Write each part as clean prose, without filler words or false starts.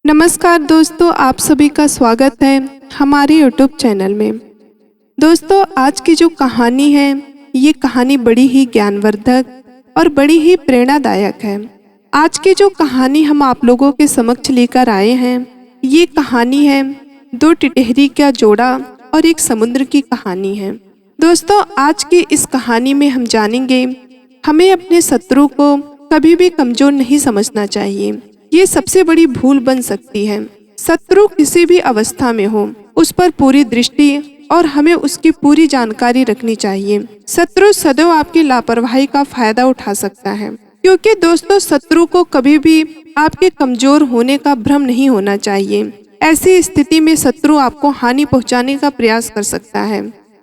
नमस्कार दोस्तों, आप सभी का स्वागत है हमारे YouTube चैनल में। दोस्तों, आज की जो कहानी है ये कहानी बड़ी ही ज्ञानवर्धक और बड़ी ही प्रेरणादायक है। आज की जो कहानी हम आप लोगों के समक्ष लेकर आए हैं ये कहानी है दो टिटहरी का जोड़ा और एक समुद्र की कहानी है। दोस्तों, आज की इस कहानी में हम जानेंगे हमें अपने शत्रु को कभी भी कमजोर नहीं समझना चाहिए। ये सबसे बड़ी भूल बन सकती है। शत्रु किसी भी अवस्था में हो उस पर पूरी दृष्टि और हमें उसकी पूरी जानकारी रखनी चाहिए। शत्रु सदैव आपकी लापरवाही का फायदा उठा सकता है, क्योंकि दोस्तों शत्रु को कभी भी आपके कमजोर होने का भ्रम नहीं होना चाहिए। ऐसी स्थिति में शत्रु आपको हानि पहुंचाने का प्रयास कर सकता है।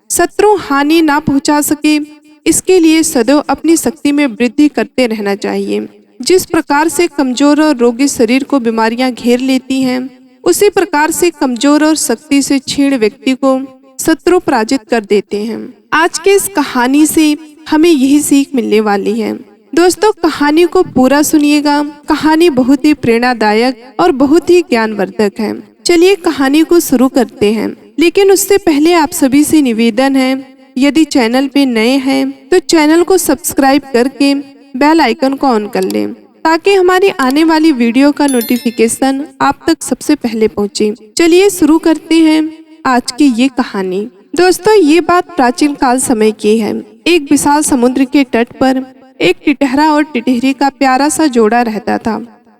शत्रु हानि ना पहुंचा सके इसके लिए सदैव अपनी शक्ति में वृद्धि करते रहना चाहिए। जिस प्रकार से कमजोर और रोगी शरीर को बीमारियां घेर लेती हैं, उसी प्रकार से कमजोर और शक्ति से क्षीण व्यक्ति को शत्रु पराजित कर देते हैं। आज के इस कहानी से हमें यही सीख मिलने वाली है। दोस्तों, कहानी को पूरा सुनिएगा। कहानी बहुत ही प्रेरणादायक और बहुत ही ज्ञानवर्धक है। चलिए कहानी को शुरू करते हैं, लेकिन उससे पहले आप सभी से निवेदन है, यदि चैनल पे नए हैं तो चैनल को सब्सक्राइब करके बेल आइकन को ऑन कर लें, ताकि हमारी आने वाली वीडियो का नोटिफिकेशन आप तक सबसे पहले पहुंचे। चलिए शुरू करते हैं आज की ये कहानी। दोस्तों, ये बात प्राचीन काल समय की है। एक विशाल समुद्र के तट पर एक टिटहरा और टिटहरी का प्यारा सा जोड़ा रहता था।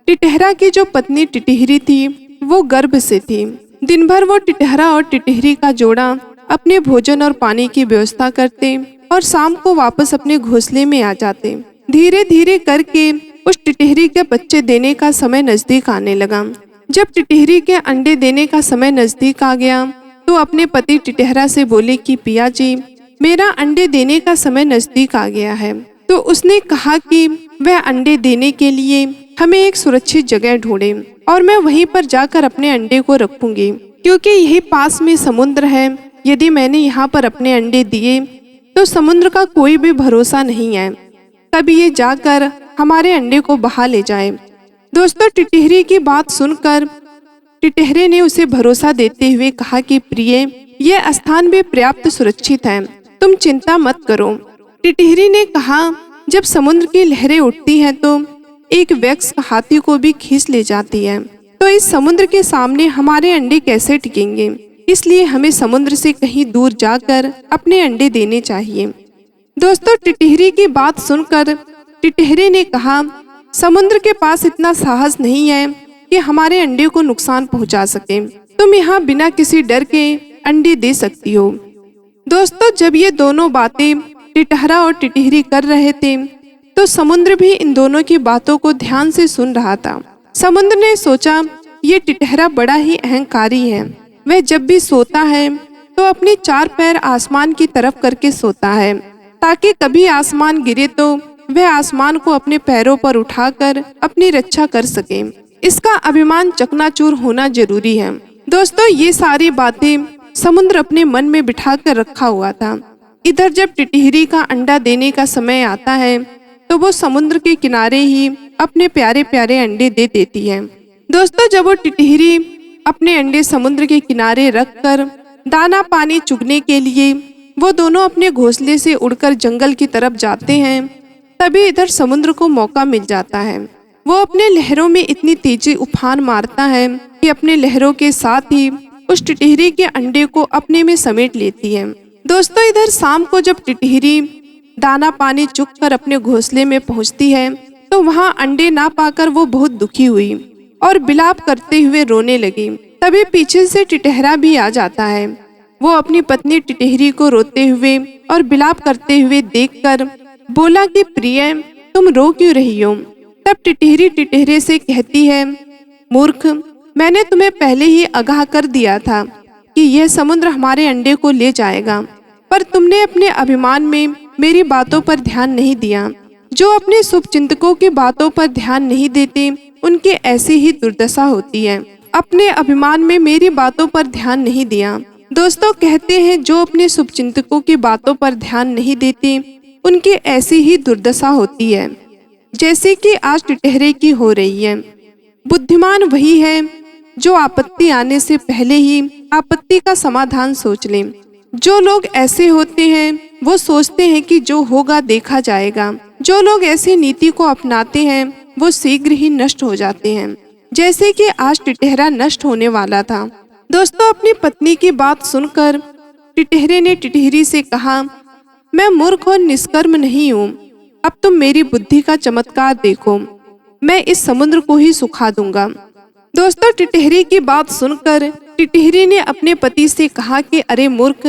टिटहरा की जो पत्नी टिटहरी थी वो गर्भ से थी। दिन भर वो टिटहरा और टिटहरी का जोड़ा अपने भोजन और पानी की व्यवस्था करते और शाम को वापस अपने घोंसले में आ जाते। धीरे धीरे करके उस टिटहरी के बच्चे देने का समय नजदीक आने लगा। जब टिटहरी के अंडे देने का समय नजदीक आ गया तो अपने पति टिटहरा से बोले कि पिया जी, मेरा अंडे देने का समय नजदीक आ गया है। तो उसने कहा कि वह अंडे देने के लिए हमें एक सुरक्षित जगह ढूंढे और मैं वहीं पर जाकर अपने अंडे को रखूंगी, क्योंकि यही पास में समुद्र है। यदि मैंने यहाँ पर अपने अंडे दिए तो समुद्र का कोई भी भरोसा नहीं है, कभी ये जाकर हमारे अंडे को बहा ले जाए। दोस्तों, टिटहरी की बात सुनकर टिटहरे ने उसे भरोसा देते हुए कहा कि प्रिय, यह स्थान भी पर्याप्त सुरक्षित है, तुम चिंता मत करो। टिटहरी ने कहा, जब समुद्र की लहरें उठती हैं तो एक वयस्क हाथी को भी खींच ले जाती है, तो इस समुद्र के सामने हमारे अंडे कैसे टिकेंगे? इसलिए हमें समुद्र से कहीं दूर जाकर अपने अंडे देने चाहिए। दोस्तों, टिटहरी की बात सुनकर टिटहरे ने कहा, समुद्र के पास इतना साहस नहीं है कि हमारे अंडे को नुकसान पहुंचा सके। तुम यहाँ बिना किसी डर के अंडे दे सकती हो। दोस्तों, जब ये दोनों बातें टिटहरा और टिटहरी कर रहे थे तो समुद्र भी इन दोनों की बातों को ध्यान से सुन रहा था। समुद्र ने सोचा, ये टिटहरा बड़ा ही अहंकारी है। वह जब भी सोता है तो अपने चार पैर आसमान की तरफ करके सोता है, ताकि कभी आसमान गिरे तो वह आसमान को अपने पैरों पर उठाकर अपनी रक्षा कर सके। इसका अभिमान चकनाचूर होना जरूरी है। दोस्तों, ये सारी बातें समुद्र अपने मन में बिठा कर रखा हुआ था। इधर जब टिटहरी का अंडा देने का समय आता है तो वो समुद्र के किनारे ही अपने प्यारे प्यारे अंडे दे देती है। दोस्तों, जब वो टिटहरी अपने अंडे समुद्र के किनारे रखकर दाना पानी चुगने के लिए वो दोनों अपने घोंसले से उड़कर जंगल की तरफ जाते हैं, तभी इधर समुद्र को मौका मिल जाता है। वो अपने लहरों में इतनी तेजी उफान मारता है कि अपने लहरों के साथ ही उस टिटहरी के अंडे को अपने में समेट लेती है। दोस्तों, इधर शाम को जब टिटहरी दाना पानी चुगकर अपने घोंसले में पहुंचती है तो वहाँ अंडे ना पाकर वो बहुत दुखी हुई और बिलाप करते हुए रोने लगी। तभी पीछे से टिटहरा भी आ जाता है। वो अपनी पत्नी टिटहरी को रोते हुए और बिलाप करते हुए देखकर बोला कि प्रिय, तुम रो क्यों रही हो? तब टिटहरी टिटहरे से कहती है, मूर्ख, मैंने तुम्हें पहले ही आगाह कर दिया था कि यह समुद्र हमारे अंडे को ले जाएगा, पर तुमने अपने अभिमान में मेरी बातों पर ध्यान नहीं दिया। जो अपने शुभचिंतकों की बातों पर ध्यान नहीं देते उनकी ऐसी ही दुर्दशा होती है। अपने अभिमान में मेरी बातों पर ध्यान नहीं दिया। दोस्तों, कहते हैं जो अपने शुभचिंतकों की बातों पर ध्यान नहीं देते उनकी ऐसी ही दुर्दशा होती है, जैसे कि आज टिटहरे की हो रही है। बुद्धिमान वही है जो आपत्ति आने से पहले ही आपत्ति का समाधान सोच लें। जो लोग ऐसे होते हैं वो सोचते हैं कि जो होगा देखा जाएगा। जो लोग ऐसी नीति को अपनाते हैं वो शीघ्र ही नष्ट हो जाते हैं, जैसे कि आज टिटहरा नष्ट होने वाला था। दोस्तों, अपनी पत्नी की बात सुनकर टिटहरे ने टिटहरी से कहा, मैं मूर्ख और निष्कर्म नहीं हूँ। अब तुम मेरी बुद्धि का चमत्कार देखो। मैं इस समुद्र को ही सुखा दूंगा। दोस्तों, टिटहरी की बात सुनकर टिटहरी ने अपने पति से कहा कि अरे मूर्ख,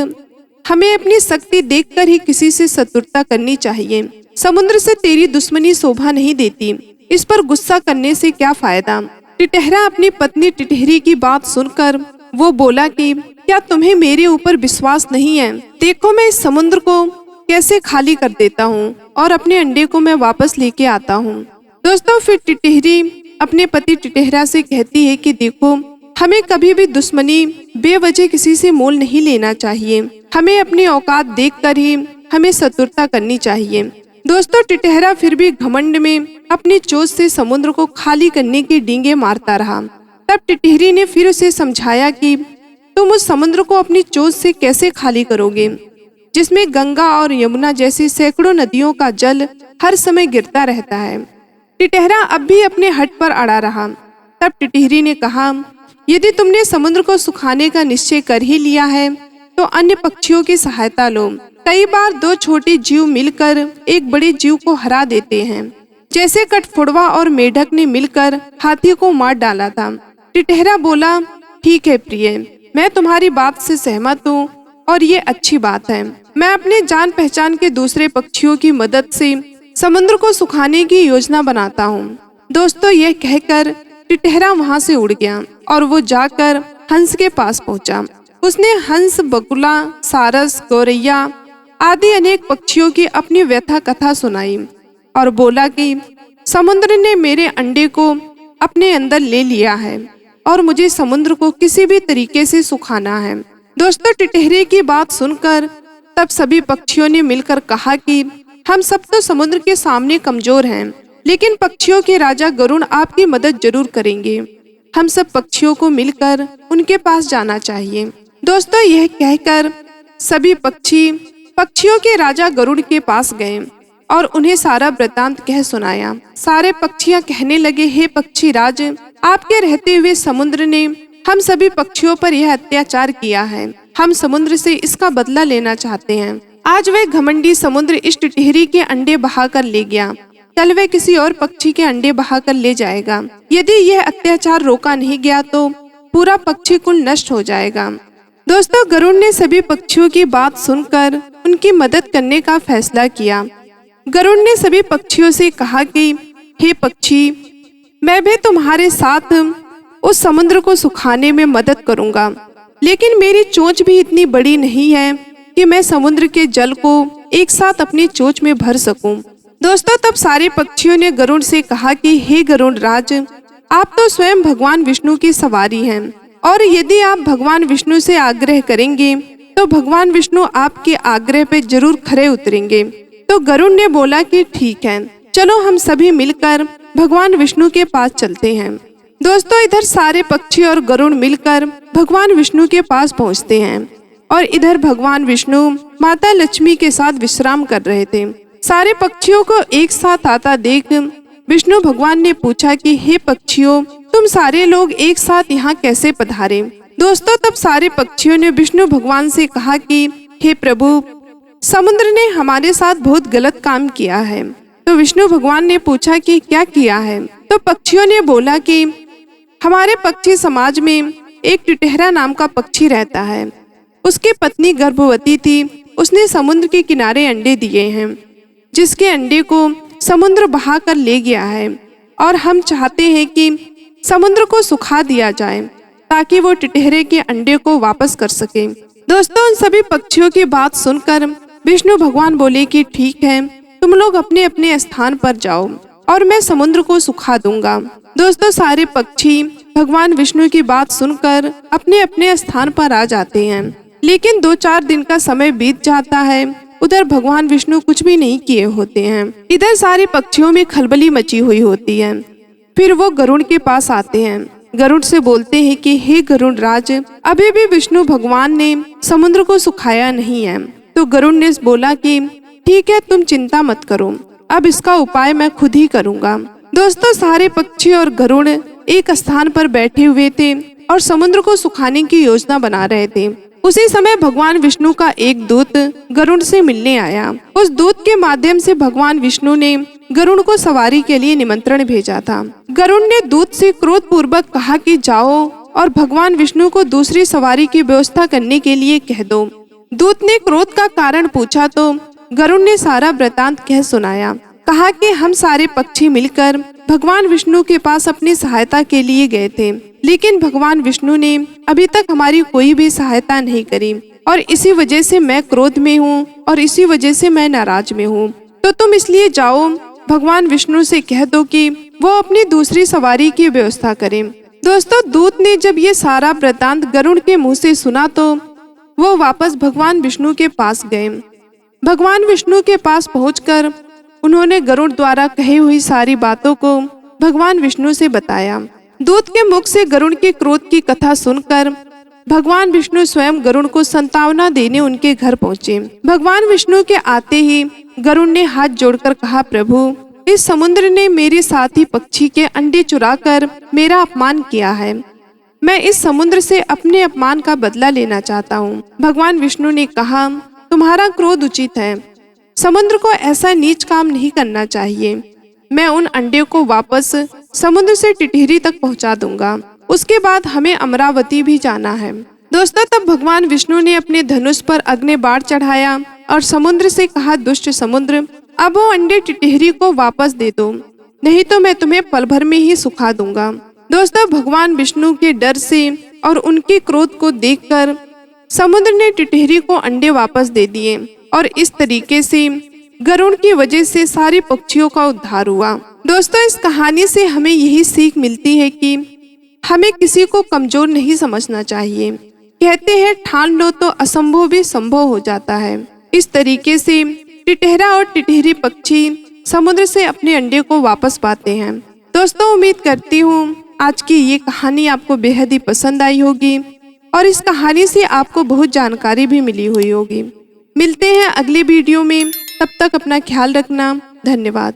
हमें अपनी शक्ति देखकर ही किसी से शत्रुता करनी चाहिए। समुद्र से तेरी दुश्मनी शोभा नहीं देती। इस पर गुस्सा करने से क्या फायदा। टिटहरा अपनी पत्नी टिटहरी की बात सुनकर वो बोला कि क्या तुम्हें मेरे ऊपर विश्वास नहीं है? देखो, मैं इस समुद्र को कैसे खाली कर देता हूँ और अपने अंडे को मैं वापस लेके आता हूँ। दोस्तों, फिर टिटहरी अपने पति टिटहरा से कहती है कि देखो, हमें कभी भी दुश्मनी बेवजह किसी से मोल नहीं लेना चाहिए। हमें अपनी औकात देखकर ही हमें शत्रुता करनी चाहिए। दोस्तों, टिटहरा फिर भी घमंड में अपनी चोंच से समुद्र को खाली करने की डींगे मारता रहा। तब टिटहरी ने फिर उसे समझाया कि तुम उस समुद्र को अपनी चोंच से कैसे खाली करोगे, जिसमें गंगा और यमुना जैसी सैकड़ों नदियों का जल हर समय गिरता रहता है। टिटहरा अब भी अपने हट पर अड़ा रहा। तब टिटहरी ने कहा, यदि तुमने समुद्र को सुखाने का निश्चय कर ही लिया है तो अन्य पक्षियों की सहायता लो। कई बार दो छोटे जीव मिलकर एक बड़े जीव को हरा देते हैं, जैसे कठफोड़वा और मेढक ने मिलकर हाथी को मार डाला था। टिटहरा बोला, ठीक है प्रिय, मैं तुम्हारी बात से सहमत हूँ और ये अच्छी बात है। मैं अपने जान पहचान के दूसरे पक्षियों की मदद से समुद्र को सुखाने की योजना बनाता हूँ। दोस्तों, यह कहकर टिटहरा वहाँ से उड़ गया और वो जाकर हंस के पास पहुँचा। उसने हंस, बगुला, सारस, गौरैया आदि अनेक पक्षियों की अपनी व्यथा कथा सुनाई और बोला कि समुद्र ने मेरे अंडे को अपने अंदर ले लिया है और मुझे समुद्र को किसी भी तरीके से सुखाना है। दोस्तों, टिटहरे की बात सुनकर तब सभी पक्षियों ने मिलकर कहा कि हम सब तो समुद्र के सामने कमजोर हैं, लेकिन पक्षियों के राजा गरुड़ आपकी मदद जरूर करेंगे। हम सब पक्षियों को मिलकर उनके पास जाना चाहिए। दोस्तों, यह कहकर सभी पक्षी पक्षियों के राजा गरुड़ के पास गए और उन्हें सारा वृतांत कह सुनाया। सारे पक्षियां कहने लगे, हे पक्षी राज, आपके रहते हुए समुद्र ने हम सभी पक्षियों पर यह अत्याचार किया है। हम समुद्र से इसका बदला लेना चाहते हैं। आज वह घमंडी समुद्र इस टिटहरी के अंडे बहाकर ले गया, कल वह किसी और पक्षी के अंडे बहाकर ले जाएगा। यदि यह अत्याचार रोका नहीं गया तो पूरा पक्षी कुल नष्ट हो जाएगा। दोस्तों, गरुड़ ने सभी पक्षियों की बात सुनकर उनकी मदद करने का फैसला किया। गरुड़ ने सभी पक्षियों से कहा कि हे पक्षी, मैं भी तुम्हारे साथ उस समुद्र को सुखाने में मदद करूंगा, लेकिन मेरी चोंच भी इतनी बड़ी नहीं है कि मैं समुद्र के जल को एक साथ अपनी चोंच में भर सकूं। दोस्तों, तब सारे पक्षियों ने गरुड़ से कहा कि हे गरुड़ राज, आप तो स्वयं भगवान विष्णु की सवारी हैं और यदि आप भगवान विष्णु से आग्रह करेंगे तो भगवान विष्णु आपके आग्रह पे जरूर खरे उतरेंगे। तो गरुड़ ने बोला कि ठीक है, चलो हम सभी मिलकर भगवान विष्णु के पास चलते हैं। दोस्तों, इधर सारे पक्षी और गरुड़ मिलकर भगवान विष्णु के पास पहुंचते हैं और इधर भगवान विष्णु माता लक्ष्मी के साथ विश्राम कर रहे थे। सारे पक्षियों को एक साथ आता देख विष्णु भगवान ने पूछा कि हे पक्षियों, तुम सारे लोग एक साथ यहाँ कैसे पधारे? दोस्तों, तब सारे पक्षियों ने विष्णु भगवान से कहा कि हे प्रभु, समुद्र ने हमारे साथ बहुत गलत काम किया है। तो विष्णु भगवान ने पूछा कि क्या किया है? तो पक्षियों ने बोला कि हमारे पक्षी समाज में एक टिटहरा नाम का पक्षी रहता है। उसकी पत्नी गर्भवती थी। उसने समुद्र के किनारे अंडे दिए हैं, जिसके अंडे को समुद्र बहा कर ले गया है और हम चाहते हैं कि समुद्र को सुखा दिया जाए ताकि वो टिटहरे के अंडे को वापस कर सके। दोस्तों, उन सभी पक्षियों की बात सुनकर विष्णु भगवान बोले कि ठीक है, तुम लोग अपने अपने स्थान पर जाओ और मैं समुद्र को सुखा दूंगा। दोस्तों, सारे पक्षी भगवान विष्णु की बात सुनकर अपने अपने स्थान पर आ जाते हैं, लेकिन 2-4 दिन का समय बीत जाता है। उधर भगवान विष्णु कुछ भी नहीं किए होते हैं। इधर सारे पक्षियों में खलबली मची हुई होती है। फिर वो गरुड़ के पास आते हैं। गरुड़ से बोलते हैं कि हे गरुड़ राज, अभी भी विष्णु भगवान ने समुद्र को सुखाया नहीं है। तो गरुड़ ने बोला कि ठीक है, तुम चिंता मत करो, अब इसका उपाय मैं खुद ही करूँगा। दोस्तों, सारे पक्षी और गरुड़ एक स्थान पर बैठे हुए थे और समुद्र को सुखाने की योजना बना रहे थे। उसी समय भगवान विष्णु का एक दूत गरुड़ से मिलने आया। उस दूत के माध्यम से भगवान विष्णु ने गरुड़ को सवारी के लिए निमंत्रण भेजा था। गरुड़ ने दूत से क्रोध पूर्वक कहा कि जाओ और भगवान विष्णु को दूसरी सवारी की व्यवस्था करने के लिए कह दो। दूत ने क्रोध का कारण पूछा तो गरुड़ ने सारा वृतांत कह सुनाया। कहा कि हम सारे पक्षी मिलकर भगवान विष्णु के पास अपनी सहायता के लिए गए थे, लेकिन भगवान विष्णु ने अभी तक हमारी कोई भी सहायता नहीं करी और इसी वजह से मैं क्रोध में हूँ और इसी वजह से मैं नाराज में हूँ। तो तुम इसलिए जाओ, भगवान विष्णु से कह दो कि वो अपनी दूसरी सवारी की व्यवस्था करें। दोस्तों, दूत ने जब ये सारा वृतांत गरुड़ के मुंह से सुना तो वो वापस भगवान विष्णु के पास गए। भगवान विष्णु के पास पहुंचकर उन्होंने गरुड़ द्वारा कही हुई सारी बातों को भगवान विष्णु से बताया। दूत के मुख से गरुड़ के क्रोध की कथा सुनकर भगवान विष्णु स्वयं गरुड़ को संतावना देने उनके घर पहुँचे। भगवान विष्णु के आते ही गरुड़ ने हाथ जोड़कर कहा, प्रभु, इस समुद्र ने मेरे साथी पक्षी के अंडे चुराकर मेरा अपमान किया है। मैं इस समुद्र से अपने अपमान का बदला लेना चाहता हूँ। भगवान विष्णु ने कहा, तुम्हारा क्रोध उचित है, समुद्र को ऐसा नीच काम नहीं करना चाहिए। मैं उन अंडे को वापस समुद्र से टिटहरी तक पहुंचा दूंगा। उसके बाद हमें अमरावती भी जाना है। दोस्तों, तब भगवान विष्णु ने अपने धनुष पर अग्नि बाण चढ़ाया और समुद्र से कहा, दुष्ट समुद्र, अब वो अंडे टिटहरी को वापस दे दो, नहीं तो मैं तुम्हें पल भर में ही सुखा दूंगा। दोस्तों, भगवान विष्णु के डर से और उनके क्रोध को देखकर समुद्र ने टिटहरी को अंडे वापस दे दिए और इस तरीके से गरुड़ की वजह से सारे पक्षियों का उद्धार हुआ। दोस्तों, इस कहानी से हमें यही सीख मिलती है कि हमें किसी को कमजोर नहीं समझना चाहिए। कहते हैं, ठान लो तो असंभव भी संभव हो जाता है। इस तरीके से टिटहरा और टिटहरी पक्षी समुद्र से अपने अंडे को वापस पाते हैं। दोस्तों, उम्मीद करती हूँ आज की ये कहानी आपको बेहद ही पसंद आई होगी और इस कहानी से आपको बहुत जानकारी भी मिली हुई होगी। मिलते हैं अगले वीडियो में, तब तक अपना ख्याल रखना। धन्यवाद।